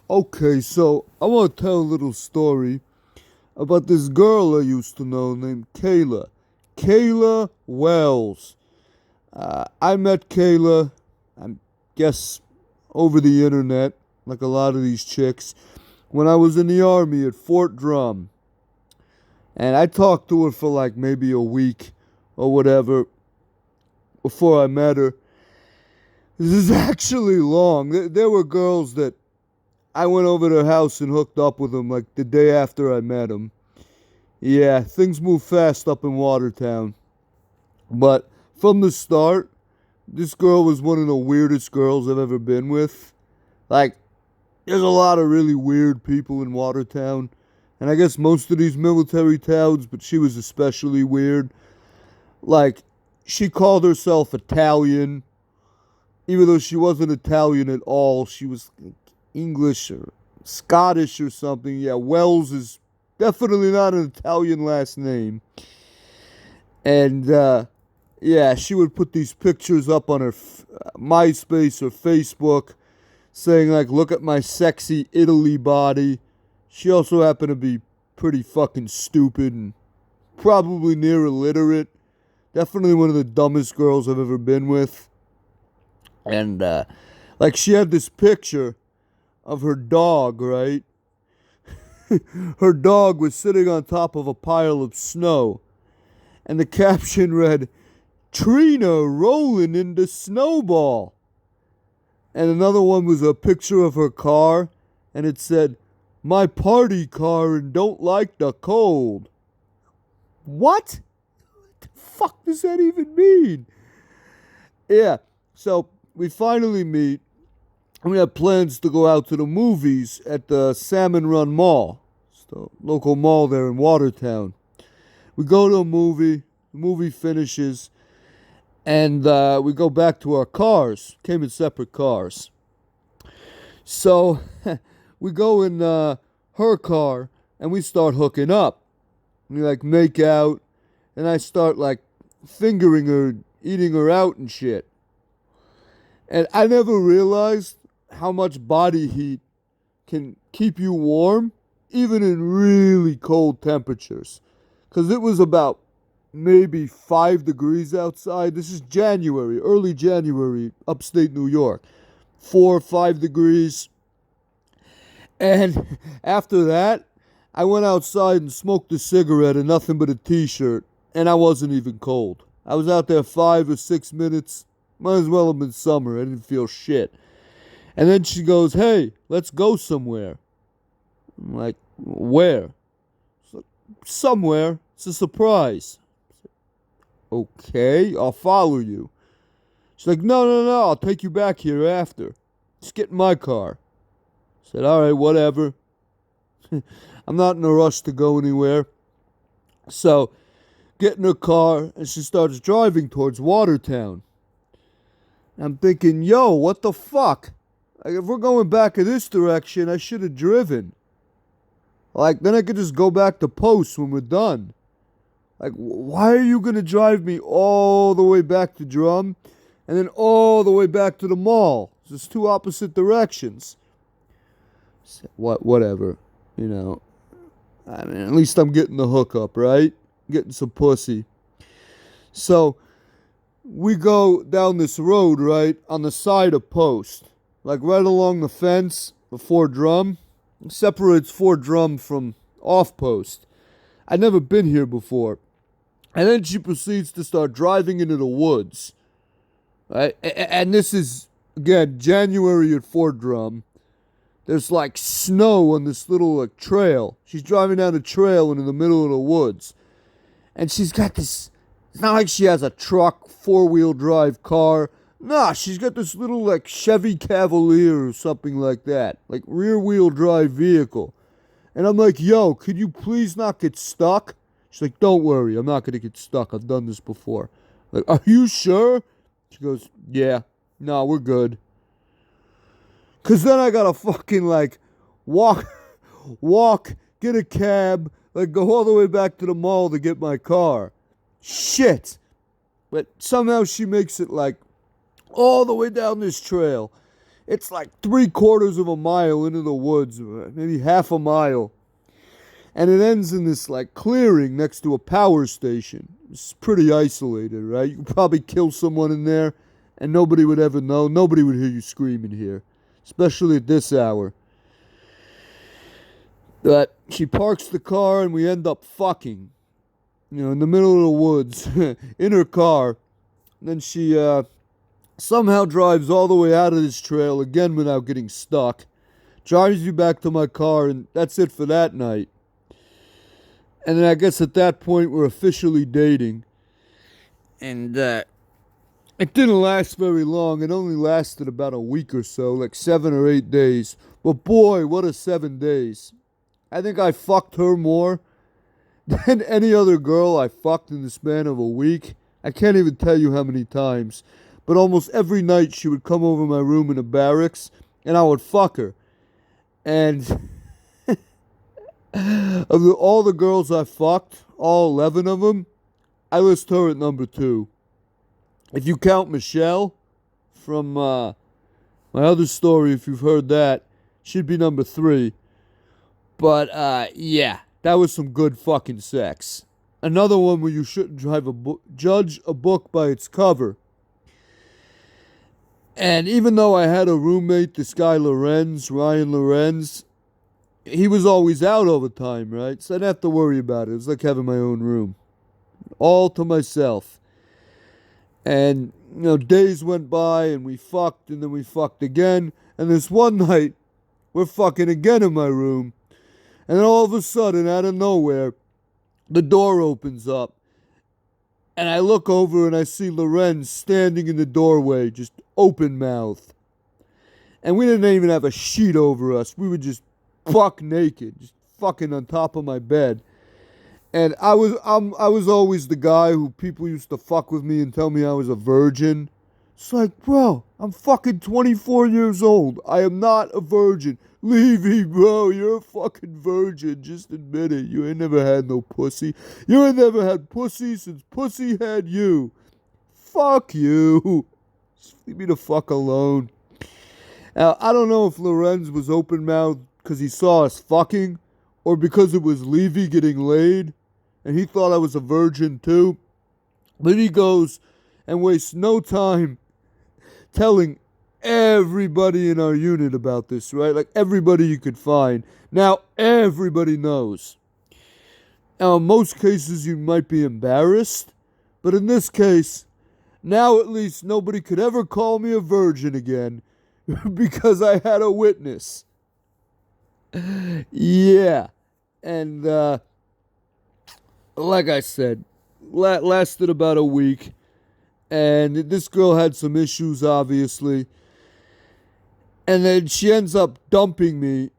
Okay, so I want to tell a little story about this girl I used to know named Kayla. Kayla Wells. I met Kayla, I guess, over the internet, like a lot of these chicks, when I was in the army at Fort Drum. And I talked to her for like maybe a week or whatever before I met her. This is actually long. There were girls that I went over to their house and hooked up with them like the day after I met them. Yeah, things move fast up in Watertown. But from the start, this girl was one of the weirdest girls I've ever been with. Like, there's a lot of really weird people in Watertown. And I guess most of these military towns, but she was especially weird. Like, she called herself Italian, even though she wasn't Italian at all. She was English or Scottish or something. Yeah, Wells is definitely not an Italian last name. And yeah, she would put these pictures up on her MySpace or Facebook saying, like, look at my sexy Italy body. She also happened to be pretty fucking stupid and probably near illiterate. Definitely one of the dumbest girls I've ever been with. And, like, she had this picture of her dog, right? Her dog was sitting on top of a pile of snow. And the caption read, Trina rolling in the snowball. And another one was a picture of her car, and it said, my party car and don't like the cold. What? What the fuck does that even mean? Yeah, so we finally meet, and we have plans to go out to the movies at the Salmon Run Mall. It's the local mall there in Watertown. We go to a movie, the movie finishes, and we go back to our cars. Came in separate cars. So we go in her car and we start hooking up. We like make out, and I start like fingering her, eating her out and shit. And I never realized how much body heat can keep you warm, even in really cold temperatures. Because it was about maybe 5 degrees outside. This is January, early January, upstate New York. 4 or 5 degrees. And after that, I went outside and smoked a cigarette and nothing but a t-shirt. And I wasn't even cold. I was out there 5 or 6 minutes. Might as well have been summer. I didn't feel shit. And then she goes, hey, let's go somewhere. I'm like, where? Like, somewhere. It's a surprise. Okay, I'll follow you. She's like, no, I'll take you back here after. Just get in my car. I said, all right, whatever. I'm not in a rush to go anywhere. So, get in her car, and she starts driving towards Watertown. I'm thinking, yo, what the fuck? Like, if we're going back in this direction, I should have driven. Like, then I could just go back to Post when we're done. Like, why are you going to drive me all the way back to Drum and then all the way back to the mall? It's just two opposite directions. Whatever, you know. I mean, at least I'm getting the hookup, right? Getting some pussy. So, we go down this road, right, on the side of Post. Like, right along the fence before Drum. It separates Fort Drum from off Post. I'd never been here before. And then she proceeds to start driving into the woods. Right? And this is, again, January at Fort Drum. There's like snow on this little like trail. She's driving down a trail into the middle of the woods. And she's got this, it's not like she has a truck, 4-wheel drive car. Nah, she's got this little like Chevy Cavalier or something like that. Like rear wheel drive vehicle. And I'm like, yo, could you please not get stuck? She's like, don't worry, I'm not going to get stuck. I've done this before. Like, are you sure? She goes, yeah. No, we're good. Because then I got to fucking, like, walk, get a cab, like, go all the way back to the mall to get my car. Shit. But somehow she makes it, like, all the way down this trail. It's like 3/4 of a mile into the woods, maybe half a mile. And it ends in this like clearing next to a power station. It's pretty isolated, right? You could probably kill someone in there and nobody would ever know. Nobody would hear you screaming here, especially at this hour. But she parks the car and we end up fucking, in the middle of the woods in her car. And then she somehow drives all the way out of this trail again without getting stuck. Drives me back to my car, and that's it for that night. And then I guess at that point we're officially dating. And it didn't last very long. It only lasted about a week or so, like 7 or 8 days. But boy, what a 7 days. I think I fucked her more than any other girl I fucked in the span of a week. I can't even tell you how many times. But almost every night she would come over my room in the barracks and I would fuck her. And of all the girls I fucked, all 11 of them, I list her at number 2. If you count Michelle from my other story, if you've heard that, she'd be number 3. But yeah, that was some good fucking sex. Another one where you shouldn't judge a book by its cover. And even though I had a roommate, this guy Ryan Lorenz, he was always out all the time, right? So I didn't have to worry about it. It was like having my own room. All to myself. And, days went by and we fucked and then we fucked again. And this one night, we're fucking again in my room. And then all of a sudden, out of nowhere, the door opens up. And I look over and I see Lorenz standing in the doorway, just open mouthed. And we didn't even have a sheet over us. We were just buck naked, just fucking on top of my bed. And I was always the guy who people used to fuck with me and tell me I was a virgin. It's like, bro, I'm fucking 24 years old. I am not a virgin. Levy, bro, you're a fucking virgin. Just admit it. You ain't never had no pussy. You ain't never had pussy since pussy had you. Fuck you. Just leave me the fuck alone. Now, I don't know if Lorenz was open-mouthed because he saw us fucking or because it was Levy getting laid and he thought I was a virgin too. But he goes and wastes no time telling everybody in our unit about this, right? Like everybody you could find. Now everybody knows. Now in most cases you might be embarrassed, but in this case, now at least nobody could ever call me a virgin again because I had a witness. Yeah. And like I said, lasted about a week. And this girl had some issues, obviously. And then she ends up dumping me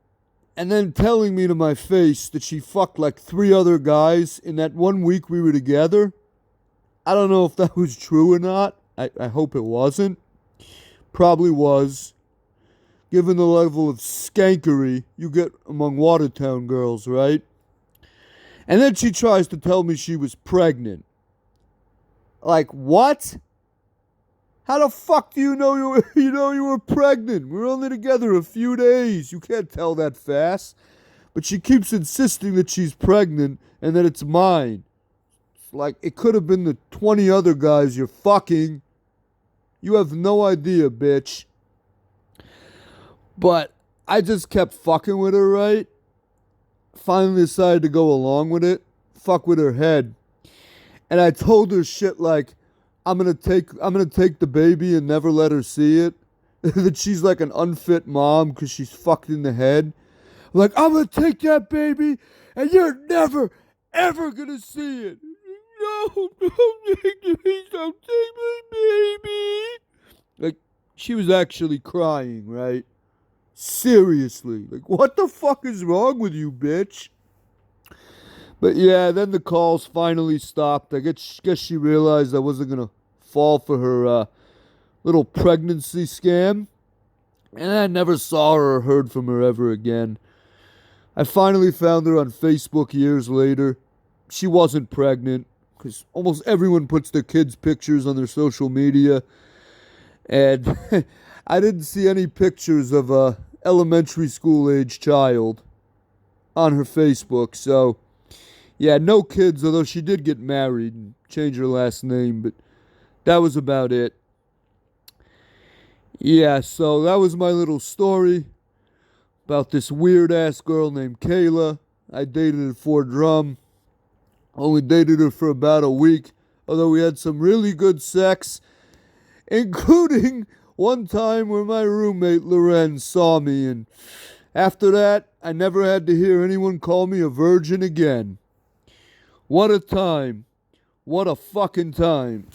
and then telling me to my face that she fucked like 3 other guys in that 1 week we were together. I don't know if that was true or not. I hope it wasn't. Probably was. Given the level of skankery you get among Watertown girls, right? And then she tries to tell me she was pregnant. Like, what? How the fuck do you know you were pregnant? We're only together a few days. You can't tell that fast. But she keeps insisting that she's pregnant and that it's mine. It's like, it could have been the 20 other guys you're fucking. You have no idea, bitch. But I just kept fucking with her, right? Finally decided to go along with it. Fuck with her head. And I told her shit like, I'm gonna take the baby and never let her see it. That she's like an unfit mom because she's fucked in the head. Like, I'm gonna take that baby and you're never, ever gonna see it. No, don't take me, don't take my baby. Like, she was actually crying, right? Seriously. Like, what the fuck is wrong with you, bitch? But yeah, then the calls finally stopped. I guess she realized I wasn't going to fall for her little pregnancy scam. And I never saw her or heard from her ever again. I finally found her on Facebook years later. She wasn't pregnant, because almost everyone puts their kids' pictures on their social media. And I didn't see any pictures of a elementary school age child on her Facebook, so yeah, no kids, although she did get married and change her last name, but that was about it. Yeah, so that was my little story about this weird ass girl named Kayla. I dated at Fort Drum. Only dated her for about a week, although we had some really good sex, including one time where my roommate Loren saw me, and after that, I never had to hear anyone call me a virgin again. What a time. What a fucking time.